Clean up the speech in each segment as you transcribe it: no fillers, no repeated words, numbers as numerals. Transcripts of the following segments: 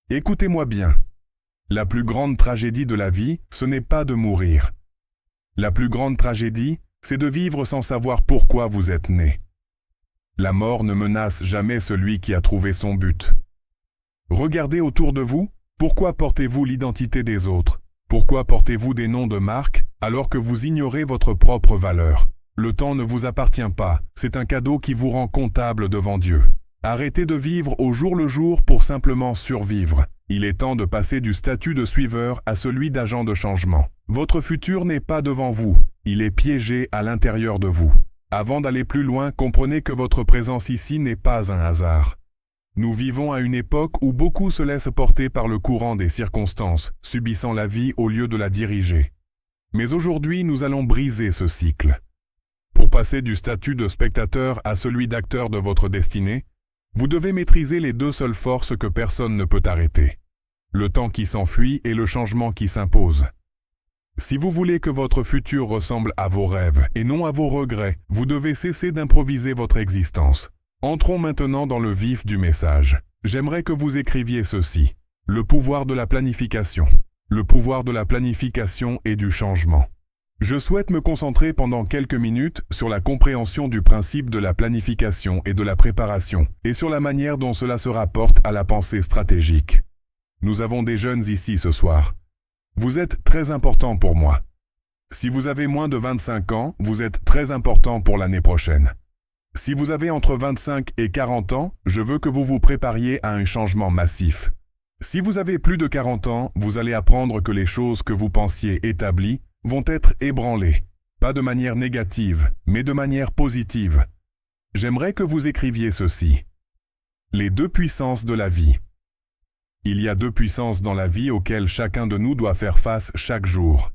Écoutez-moi bien. La plus grande tragédie de la vie, ce n'est pas de mourir. La plus grande tragédie, c'est de vivre sans savoir pourquoi vous êtes né. La mort ne menace jamais celui qui a trouvé son but. Regardez autour de vous, pourquoi portez-vous l'identité des autres? Pourquoi portez-vous des noms de marque alors que vous ignorez votre propre valeur? Le temps ne vous appartient pas, c'est un cadeau qui vous rend comptable devant Dieu. Arrêtez de vivre au jour le jour pour simplement survivre. Il est temps de passer du statut de suiveur à celui d'agent de changement. Votre futur n'est pas devant vous, il est piégé à l'intérieur de vous. Avant d'aller plus loin, comprenez que votre présence ici n'est pas un hasard. Nous vivons à une époque où beaucoup se laissent porter par le courant des circonstances, subissant la vie au lieu de la diriger. Mais aujourd'hui, nous allons briser ce cycle. Pour passer du statut de spectateur à celui d'acteur de votre destinée, vous devez maîtriser les deux seules forces que personne ne peut arrêter. Le temps qui s'enfuit et le changement qui s'impose. Si vous voulez que votre futur ressemble à vos rêves et non à vos regrets, vous devez cesser d'improviser votre existence. Entrons maintenant dans le vif du message. J'aimerais que vous écriviez ceci. Le pouvoir de la planification. Le pouvoir de la planification et du changement. Je souhaite me concentrer pendant quelques minutes sur la compréhension du principe de la planification et de la préparation, et sur la manière dont cela se rapporte à la pensée stratégique. Nous avons des jeunes ici ce soir. Vous êtes très important pour moi. Si vous avez moins de 25 ans, vous êtes très important pour l'année prochaine. Si vous avez entre 25 et 40 ans, je veux que vous vous prépariez à un changement massif. Si vous avez plus de 40 ans, vous allez apprendre que les choses que vous pensiez établies vont être ébranlées, pas de manière négative, mais de manière positive. J'aimerais que vous écriviez ceci. Les deux puissances de la vie. Il y a deux puissances dans la vie auxquelles chacun de nous doit faire face chaque jour.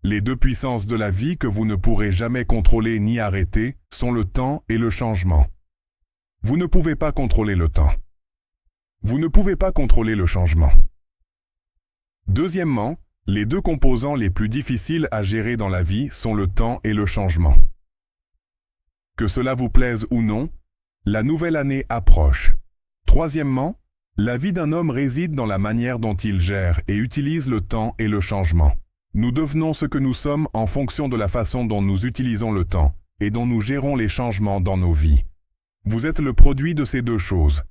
Les deux puissances de la vie que vous ne pourrez jamais contrôler ni arrêter sont le temps et le changement. Vous ne pouvez pas contrôler le temps. Vous ne pouvez pas contrôler le changement. Deuxièmement, les deux composants les plus difficiles à gérer dans la vie sont le temps et le changement. Que cela vous plaise ou non, la nouvelle année approche. Troisièmement, la vie d'un homme réside dans la manière dont il gère et utilise le temps et le changement. Nous devenons ce que nous sommes en fonction de la façon dont nous utilisons le temps et dont nous gérons les changements dans nos vies. Vous êtes le produit de ces deux choses.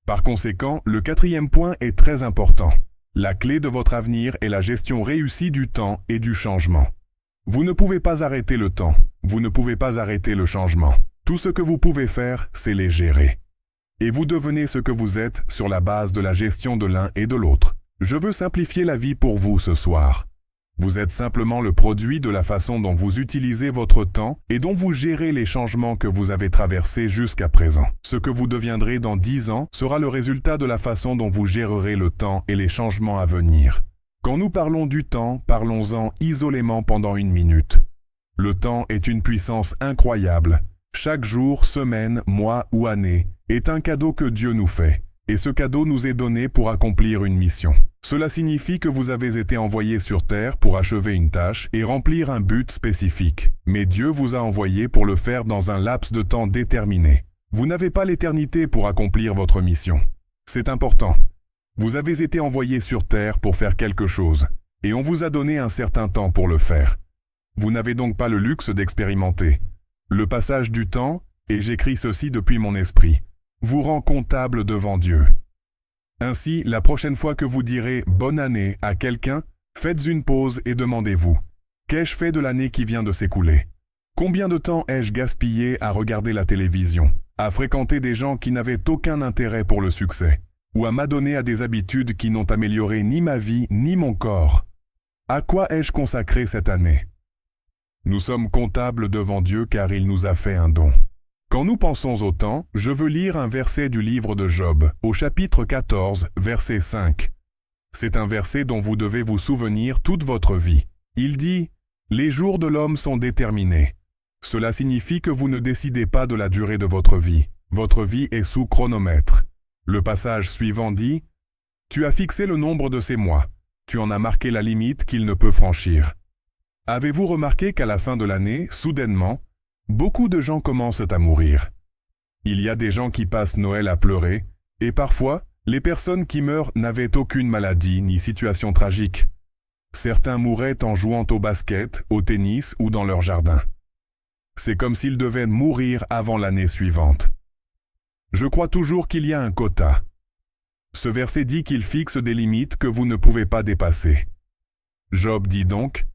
Par conséquent, le quatrième point est très important. La clé de votre avenir est la gestion réussie du temps et du changement. Vous ne pouvez pas arrêter le temps, vous ne pouvez pas arrêter le changement. Tout ce que vous pouvez faire, c'est les gérer. Et vous devenez ce que vous êtes sur la base de la gestion de l'un et de l'autre. Je veux simplifier la vie pour vous ce soir. Vous êtes simplement le produit de la façon dont vous utilisez votre temps et dont vous gérez les changements que vous avez traversés jusqu'à présent. Ce que vous deviendrez dans 10 ans sera le résultat de la façon dont vous gérerez le temps et les changements à venir. Quand nous parlons du temps, parlons-en isolément pendant 1 minute. Le temps est une puissance incroyable. Chaque jour, semaine, mois ou année est un cadeau que Dieu nous fait. Et ce cadeau nous est donné pour accomplir une mission. Cela signifie que vous avez été envoyé sur terre pour achever une tâche et remplir un but spécifique. Mais Dieu vous a envoyé pour le faire dans un laps de temps déterminé. Vous n'avez pas l'éternité pour accomplir votre mission. C'est important. Vous avez été envoyé sur terre pour faire quelque chose, et on vous a donné un certain temps pour le faire. Vous n'avez donc pas le luxe d'expérimenter. Le passage du temps, et j'écris ceci depuis mon esprit, vous rend comptable devant Dieu. Ainsi, la prochaine fois que vous direz « bonne année » à quelqu'un, faites une pause et demandez-vous « qu'ai-je fait de l'année qui vient de s'écouler ? Combien de temps ai-je gaspillé à regarder la télévision, à fréquenter des gens qui n'avaient aucun intérêt pour le succès, ou à m'adonner à des habitudes qui n'ont amélioré ni ma vie ni mon corps ? À quoi ai-je consacré cette année ? Nous sommes comptables devant Dieu car il nous a fait un don. Quand nous pensons au temps, je veux lire un verset du livre de Job, au chapitre 14, verset 5. C'est un verset dont vous devez vous souvenir toute votre vie. Il dit « Les jours de l'homme sont déterminés ». Cela signifie que vous ne décidez pas de la durée de votre vie. Votre vie est sous chronomètre. Le passage suivant dit « Tu as fixé le nombre de ses mois. Tu en as marqué la limite qu'il ne peut franchir. » Avez-vous remarqué qu'à la fin de l'année, soudainement, beaucoup de gens commencent à mourir. Il y a des gens qui passent Noël à pleurer, et parfois, Les personnes qui meurent n'avaient aucune maladie ni situation tragique. Certains mouraient en jouant au basket, au tennis ou dans leur jardin. C'est comme s'ils devaient mourir avant l'année suivante. Je crois toujours qu'il y a un quota. Ce verset dit qu'il fixe des limites que vous ne pouvez pas dépasser. Job dit donc,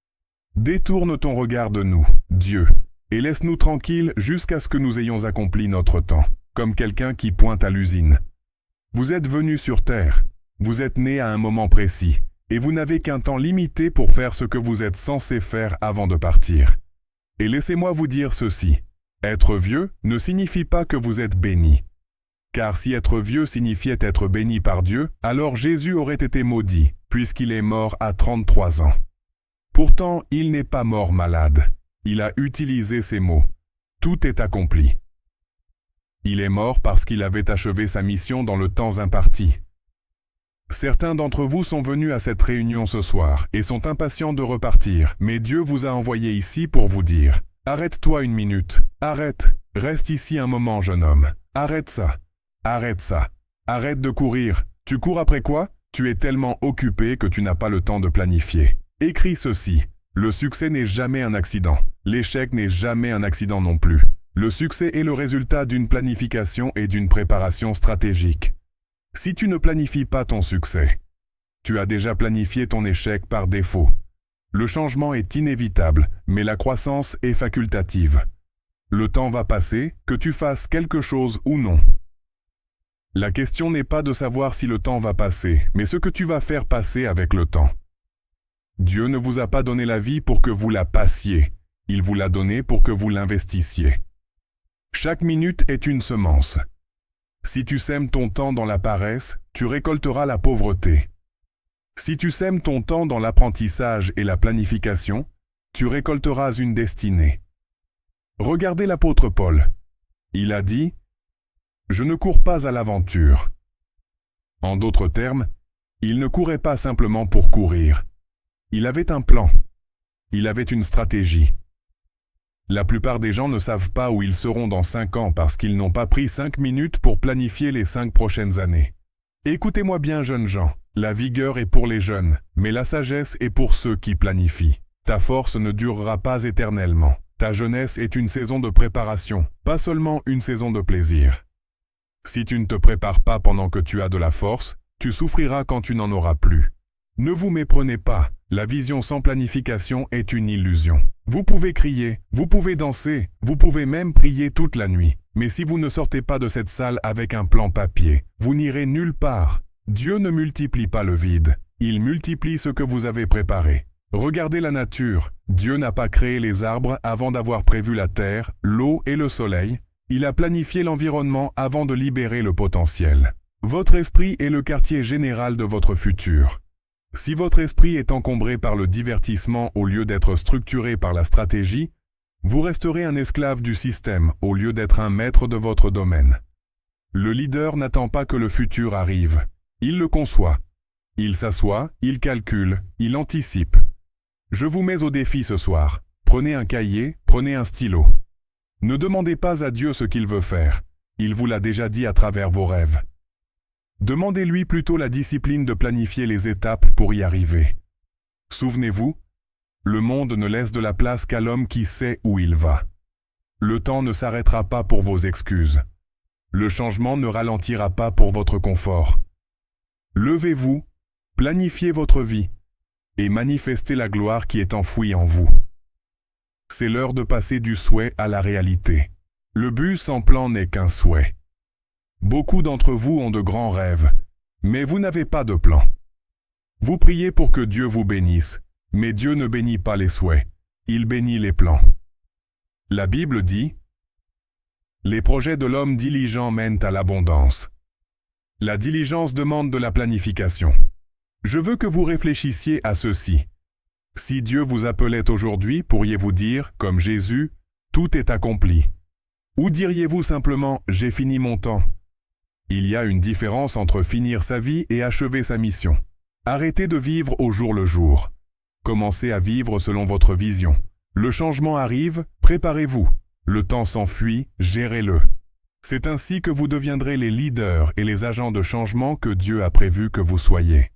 « Détourne ton regard de nous, Dieu, et laisse-nous tranquilles jusqu'à ce que nous ayons accompli notre temps, comme quelqu'un qui pointe à l'usine. Vous êtes venus sur terre, vous êtes nés à un moment précis, et vous n'avez qu'un temps limité pour faire ce que vous êtes censé faire avant de partir. Et laissez-moi vous dire ceci, être vieux ne signifie pas que vous êtes béni. Car si être vieux signifiait être béni par Dieu, alors Jésus aurait été maudit, puisqu'il est mort à 33 ans. Pourtant, il n'est pas mort malade. Il a utilisé ces mots. Tout est accompli. Il est mort parce qu'il avait achevé sa mission dans le temps imparti. Certains d'entre vous sont venus à cette réunion ce soir et sont impatients de repartir, mais Dieu vous a envoyé ici pour vous dire « Arrête-toi une minute, arrête, reste ici un moment, jeune homme, arrête ça, arrête de courir. Tu cours après quoi? Tu es tellement occupé que tu n'as pas le temps de planifier. Écris ceci, le succès n'est jamais un accident, l'échec n'est jamais un accident non plus. Le succès est le résultat d'une planification et d'une préparation stratégique. Si tu ne planifies pas ton succès, tu as déjà planifié ton échec par défaut. Le changement est inévitable, mais la croissance est facultative. Le temps va passer, que tu fasses quelque chose ou non. La question n'est pas de savoir si le temps va passer, mais ce que tu vas faire passer avec le temps. Dieu ne vous a pas donné la vie pour que vous la passiez, il vous l'a donnée pour que vous l'investissiez. Chaque minute est une semence. Si tu sèmes ton temps dans la paresse, tu récolteras la pauvreté. Si tu sèmes ton temps dans l'apprentissage et la planification, tu récolteras une destinée. Regardez l'apôtre Paul. Il a dit « Je ne cours pas à l'aventure ». En d'autres termes, il ne courait pas simplement pour courir. Il avait un plan. Il avait une stratégie. La plupart des gens ne savent pas où ils seront dans 5 ans parce qu'ils n'ont pas pris 5 minutes pour planifier les 5 prochaines années. Écoutez-moi bien, jeunes gens, la vigueur est pour les jeunes, mais la sagesse est pour ceux qui planifient. Ta force ne durera pas éternellement. Ta jeunesse est une saison de préparation, pas seulement une saison de plaisir. Si tu ne te prépares pas pendant que tu as de la force, tu souffriras quand tu n'en auras plus. Ne vous méprenez pas, la vision sans planification est une illusion. Vous pouvez crier, vous pouvez danser, vous pouvez même prier toute la nuit. Mais si vous ne sortez pas de cette salle avec un plan papier, vous n'irez nulle part. Dieu ne multiplie pas le vide, il multiplie ce que vous avez préparé. Regardez la nature, Dieu n'a pas créé les arbres avant d'avoir prévu la terre, l'eau et le soleil. Il a planifié l'environnement avant de libérer le potentiel. Votre esprit est le quartier général de votre futur. Si votre esprit est encombré par le divertissement au lieu d'être structuré par la stratégie, vous resterez un esclave du système au lieu d'être un maître de votre domaine. Le leader n'attend pas que le futur arrive. Il le conçoit. Il s'assoit, il calcule, il anticipe. Je vous mets au défi ce soir. Prenez un cahier, prenez un stylo. Ne demandez pas à Dieu ce qu'il veut faire. Il vous l'a déjà dit à travers vos rêves. Demandez-lui plutôt la discipline de planifier les étapes pour y arriver. Souvenez-vous, le monde ne laisse de la place qu'à l'homme qui sait où il va. Le temps ne s'arrêtera pas pour vos excuses. Le changement ne ralentira pas pour votre confort. Levez-vous, planifiez votre vie et manifestez la gloire qui est enfouie en vous. C'est l'heure de passer du souhait à la réalité. Le but sans plan n'est qu'un souhait. Beaucoup d'entre vous ont de grands rêves, mais vous n'avez pas de plan. Vous priez pour que Dieu vous bénisse, mais Dieu ne bénit pas les souhaits, il bénit les plans. La Bible dit « Les projets de l'homme diligent mènent à l'abondance. » La diligence demande de la planification. Je veux que vous réfléchissiez à ceci. Si Dieu vous appelait aujourd'hui, pourriez-vous dire, comme Jésus, « Tout est accompli » ou diriez-vous simplement « J'ai fini mon temps » ? Il y a une différence entre finir sa vie et achever sa mission. Arrêtez de vivre au jour le jour. Commencez à vivre selon votre vision. Le changement arrive, préparez-vous. Le temps s'enfuit, gérez-le. C'est ainsi que vous deviendrez les leaders et les agents de changement que Dieu a prévu que vous soyez.